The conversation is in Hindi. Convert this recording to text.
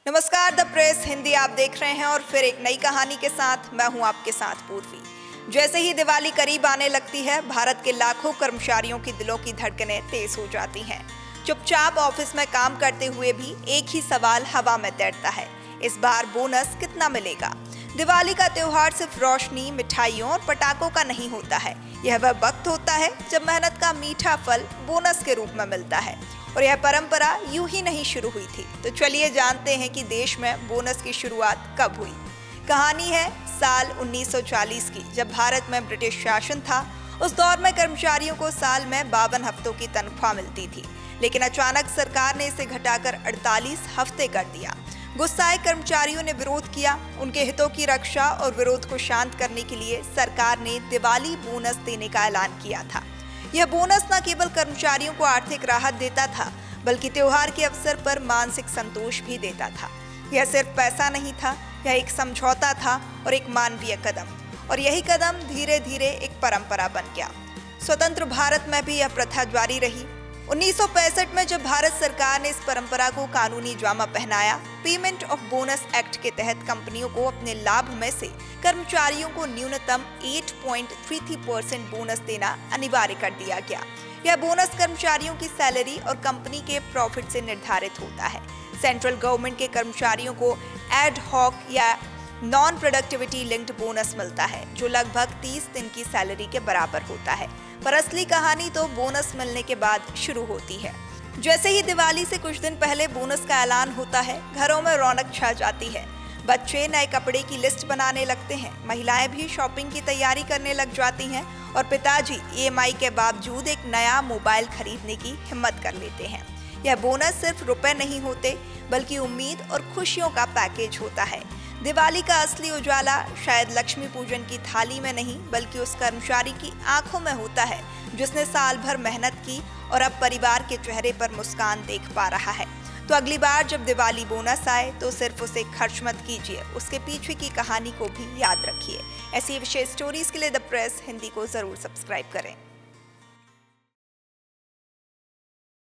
नमस्कार, द प्रेस हिंदी आप देख रहे हैं और फिर एक नई कहानी के साथ मैं हूं आपके साथ पूर्वी। जैसे ही दिवाली करीब आने लगती है, भारत के लाखों कर्मचारियों की दिलों की धड़कनें तेज हो जाती हैं। चुपचाप ऑफिस में काम करते हुए भी एक ही सवाल हवा में तैरता है, इस बार बोनस कितना मिलेगा। दिवाली का त्योहार सिर्फ रोशनी, मिठाइयों और पटाखों का नहीं होता है। यह वह वक्त होता है जब मेहनत का मीठा फल बोनस के रूप में मिलता है। और यह परंपरा यूं ही नहीं शुरू हुई थी। तो चलिए जानते हैं कि देश में बोनस की शुरुआत कब हुई। कहानी है साल 1940 की, जब भारत में ब्रिटिश शासन था। उस दौर में कर्मचारियों को साल में 52 हफ्तों की तनख्वाह मिलती थी, लेकिन अचानक सरकार ने इसे घटाकर 48 हफ्ते कर दिया। गुस्साए कर्मचारियों ने विरोध किया। उनके हितों की रक्षा और विरोध को शांत करने के लिए सरकार ने दिवाली बोनस देने का ऐलान किया था। यह बोनस न केवल कर्मचारियों को आर्थिक राहत देता था, बल्कि त्योहार के अवसर पर मानसिक संतोष भी देता था। यह सिर्फ पैसा नहीं था, यह एक समझौता था और एक मानवीय कदम। और यही कदम धीरे धीरे एक परंपरा बन गया। स्वतंत्र भारत में भी यह प्रथा जारी रही। 1965 में जब भारत सरकार ने इस परंपरा को कानूनी जामा पहनाया, पेमेंट ऑफ बोनस एक्ट के तहत कंपनियों को अपने लाभ में से कर्मचारियों को न्यूनतम 8.33% बोनस देना अनिवार्य कर दिया गया। यह बोनस कर्मचारियों की सैलरी और कंपनी के प्रॉफिट से निर्धारित होता है। सेंट्रल गवर्नमेंट के कर्मचारियों को एड हॉक या नॉन प्रोडक्टिविटी लिंक्ड बोनस मिलता है, जो लगभग 30 दिन की सैलरी के बराबर होता है। पर असली कहानी तो बोनस मिलने के बाद शुरू होती है। जैसे ही दिवाली से कुछ दिन पहले बोनस का ऐलान होता है, घरों में रौनक छा जाती है। बच्चे नए कपड़े की लिस्ट बनाने लगते हैं, महिलाएं भी शॉपिंग की तैयारी करने लग जाती हैं और पिताजी EMI के बावजूद एक नया मोबाइल खरीदने की हिम्मत कर लेते हैं। यह बोनस सिर्फ रुपए नहीं होते, बल्कि उम्मीद और खुशियों का पैकेज होता है। दिवाली का असली उजाला शायद लक्ष्मी पूजन की थाली में नहीं, बल्कि उस कर्मचारी की आंखों में होता है जिसने साल भर मेहनत की और अब परिवार के चेहरे पर मुस्कान देख पा रहा है। तो अगली बार जब दिवाली बोनस आए तो सिर्फ उसे खर्च मत कीजिए, उसके पीछे की कहानी को भी याद रखिए। ऐसी विशेष स्टोरीज के लिए द प्रेस हिंदी को जरूर सब्सक्राइब करें।